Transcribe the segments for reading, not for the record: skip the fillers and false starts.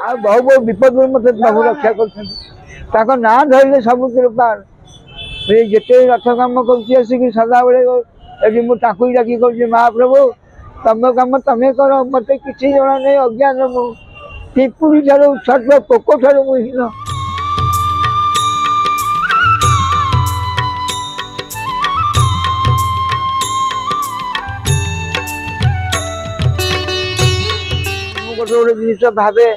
आ बहु बहु विपद मत प्रभु रक्षा कर ना धरले सब पार जिते रथ कम कर सदा बेले मुझे डाकी कर महाप्रभु तुम कम तुम्हें कर मत कि जना नहीं अज्ञान मुपुरी ठार छट पोक ठार मुहीन गोटे गोटे जिस भावे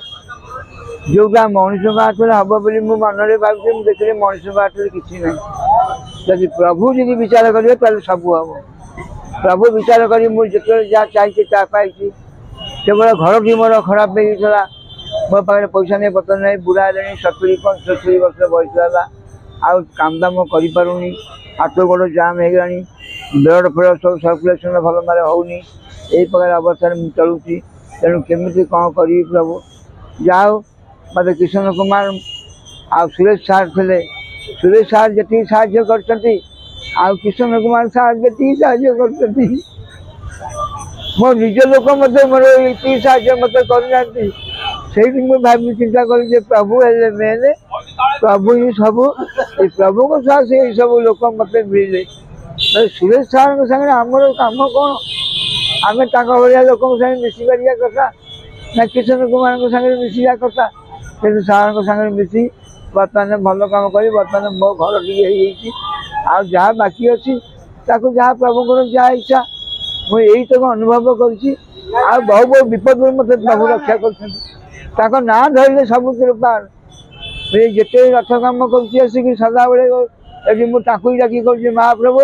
जोटा मनीष हाथ में हम बोली मो मन भावी देखिए मनीष हाथ में किसी ना जब प्रभु जी विचार करेंगे तो सब हम प्रभु विचार कर मुझे जहाँ चाहिए ता पाई केवल घर भी मोर खराब होता मो पाखे पैसा नहीं पतर नहीं बुढ़ा है 70-75 वर्ष बयस है आउ काम दाम करूनी हाथ गोड़ जाम हो गलानी ब्लड फ्लड सब सर्कुलेसन भल मारे होनी यही प्रकार अवस्था मुझे चलुची तेणु केमी कौन करी प्रभु जाओ मत किशन कुमार आ सुरेश सार थे सुरेश सार जी साहय कर किशन कुमार सार जी साहय कर मो निज लोक मत मोर ये साहय मत करना मुझे भावी चिंता कर प्रभु है मेन प्रभु ही सब प्रभु को साथ से सब लोक मत मिले सुरेश सार संगे आमर कम कौन आम भाया लोक मिसी पारिया कथा ना किशन कुमार सागर मिसा कथा कि सार सागर मिसी बर्तमान भल कम कर बर्तमान मो घर टी जहाँ बाकी अच्छी जहाँ प्रभु जहाँ इच्छा मुझे यही तक अनुभव कर बहु बहु विपद मत प्रभु रक्षा कर ना धरले सब पार जिते रथ कम कर सदा बेले मुझे डाकी कर महाप्रभु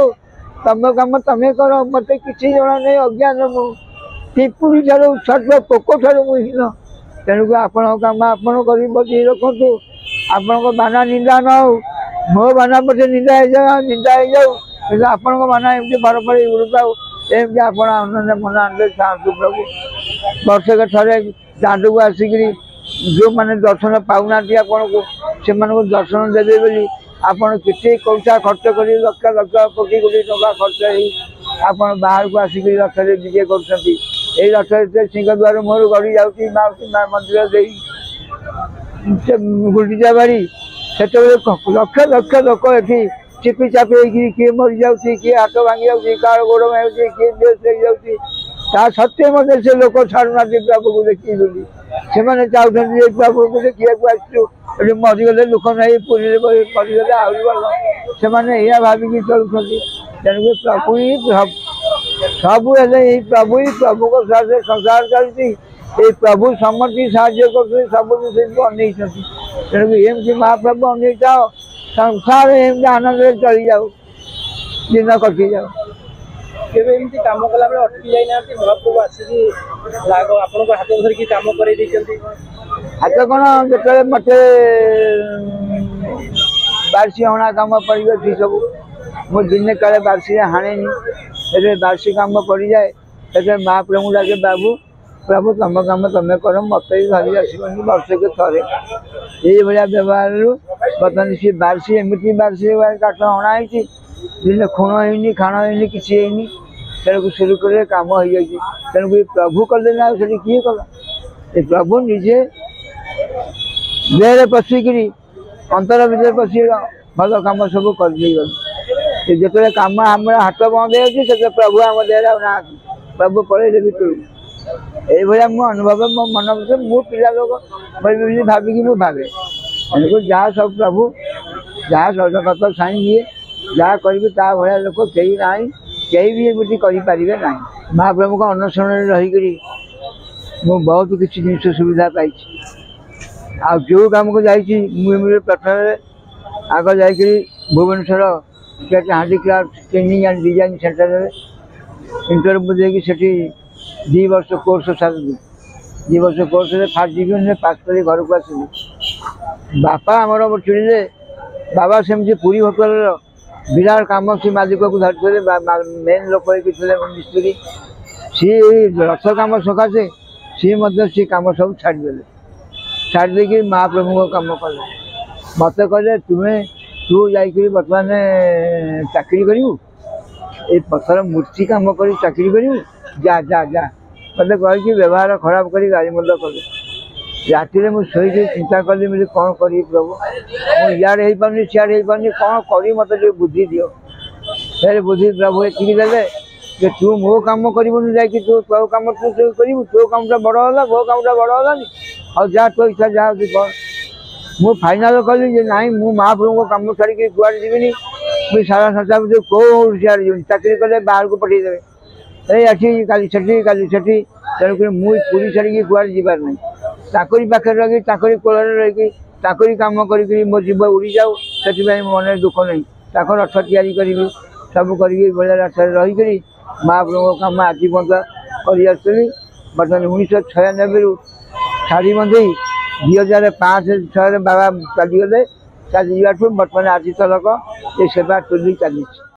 तुम कम तुम्हें कर मत कि जना नहीं अज्ञान मुपुरी ठार छट पोक ठार मुहीन तेणुक आपण कम आपड़ कर बचे रखु आपण बाना निंदा न हो मो बाना पटे निंदा निंदा हो आपण बाना एमती भर पड़े उड़ाऊ एमती आप आनंद मन आनंद चाहतु प्रभु वर्षक थे दांड को आसिक जो मैंने दर्शन पाऊना आपन को से दर्शन देवे बोली आपड़ के पैसा खर्च कर लक्ष लक्ष कोटी कोटी टका खर्च हो बाहर को आसिक रथ विजे कर रथ सिंहद्वार मोर गड़ी जाऊँगी माउसी माँ मंदिर दे गुंडीचा बाड़ी से लक्ष लक्ष लोक ये चिपी चापी किए मरी जाऊँगी किए हाथ भांगी जाऊँगी कार गोड़ भांगी किए देश ता सत्य मत से लोक छाड़ुना प्रभु को देखी बोली से चाहते प्रभु को देखा आसु मरीगले लोक नहीं पुरी मरीगले आहरी भल से भाविकी चलुँच तेणुक प्रभु ही सब है प्रभु ही प्रभु को साथ संसार चलती ये प्रभु समर्थी साहय कर सब जिन अने तेणुक एमती महाप्रभु अने जाओ संसार एमती आनंद चली जाओ दिन कटि जाओ केमती कम कला बेले अटकी जाइना महाप्रभु आसिक आपन हाथ धरिकी कम कर हाथ कौन जो मत बार्षी हणा कम पड़ सब मुझे दिन काले बार्षी हाणे बार्षी कम पड़ जाए महाप्रभु डाके बाबू प्रभु तुम कम तुम्हें कर मत धरी आसबनी वर्ष के थे ये भाया व्यवहार बर्तमान सी बार्षी एमती बार्षी काठ हणाई दिन खुण होनी खाण होनी किसी तेणुक शुरू कर कम हो जाए तेणुक प्रभु कले ना किए कला प्रभु निजे देह पशिक अंतर भर पशि भल कम सब कर जो कम आम हाथ बंद हो प्रभु आम देह ना प्रभु पड़े भर ये मो अनुभव मो मन मो पिला लोग भाविकी मुझे भावे तेणुक जहाँ सब प्रभु जहाँ सजगत साई दिए जहाँ करी भाया लोक कई ना कहीं भी एमती करें ना महाप्रभु का अन्वेषण रहीकि मु बहुत किसी जिन सुविधा पाई आ जो कम को जाइए प्रथम आग जा Bhubaneswar handicraft training and design centre interview देखी 2 वर्ष कोर्स सारी 2 वर्ष कोर्स फास्ट डिविजन पास कर घर को आसली बापा आमर चुड़े बाबा सेमती पूरी होटल विराट कम सी मालिक को धरते मेन लोक मिस्त्री सी रथ कम सकाशे सी कम सब छाड़दे छाड़ी महाप्रभु को कम कले मत कहले तुम्हें तू जा बर्तमान चाकरी करू ये पथर मूर्ति कम कर चाकरी करू जा जा जा मत कह व्यवहार खराब कर गाड़ी मत कले ରାତିରେ ମୁଁ ଶୋଇକି ଚିନ୍ତା କଲି ବୋଲି କ'ଣ କରିବି ପ୍ରଭୁ, ମୁଁ ଇଆଡ଼େ ହେଇପାରୁନି ସିଆଡ଼େ ହେଇପାରୁନି, କ'ଣ କରିବି ମୋତେ ଟିକେ ବୁଦ୍ଧି ଦିଅ। ଫେରେ ବୁଦ୍ଧି ପ୍ରଭୁ ଏତିକି ଦେଲେ ଯେ ତୁ ମୋ କାମ କରିବୁନି, ଯାଇକି ତୁ ତୋ କାମ ତୁ କରିବୁ, ତୋ କାମଟା ବଡ଼ ହେଲା, ମୋ କାମଟା ବଡ଼ ହେଲାନି, ଆଉ ଯାହା ତୋ ଇଚ୍ଛା ଯାହା ତୁ କର। ମୁଁ ଫାଇନାଲ୍ କଲି ଯେ ନାଇଁ ମୁଁ ମହାପ୍ରଭୁଙ୍କ କାମ ଛାଡ଼ିକି କୁଆଡ଼େ ଯିବିନି, ମୁଁ ସାରା ସଂସାର ଭିତରେ କେଉଁ ସିଆଡ଼େ ଯିବିନି, ଚାକିରି କଲେ ବାହାରକୁ ପଠାଇଦେବେ, ଏଇ ଏଠି କାଲି ସେଠି, ତେଣୁକରି ମୁଁ ପୁରୀ ଛାଡ଼ିକି କୁଆଡ଼େ ଯିବାର ନାହିଁ। ତାଙ୍କରି ପାଖରେ ରହିକି ତାଙ୍କରି କୋଳରେ ରହିକି ତାଙ୍କରି କାମ କରିକି ମୋ ଜୀବ ଉଡ଼ିଯାଉ, ସେଥିପାଇଁ ମୋ ମନରେ ଦୁଃଖ ନାହିଁ। ତାଙ୍କ ରଥ ତିଆରି କରିବି, ସବୁ କରିକି ବଢ଼ିଆ ରାସ୍ତାରେ ରହିକରି ମହାପ୍ରଭୁଙ୍କ କାମ ଆଜି ପର୍ଯ୍ୟନ୍ତ କରି ଆସୁଥିଲି। ବର୍ତ୍ତମାନ 1996ରୁ ଶାଢ଼ୀ ବନ୍ଧେଇ 2005-06ରେ ବାବା ଚାଲିଗଲେ, ଚାଲିଯିବାଠୁ ବର୍ତ୍ତମାନ ଆଜି ତଲକ ଏ ସେବା ଚୁଲି ଚାଲିଛି।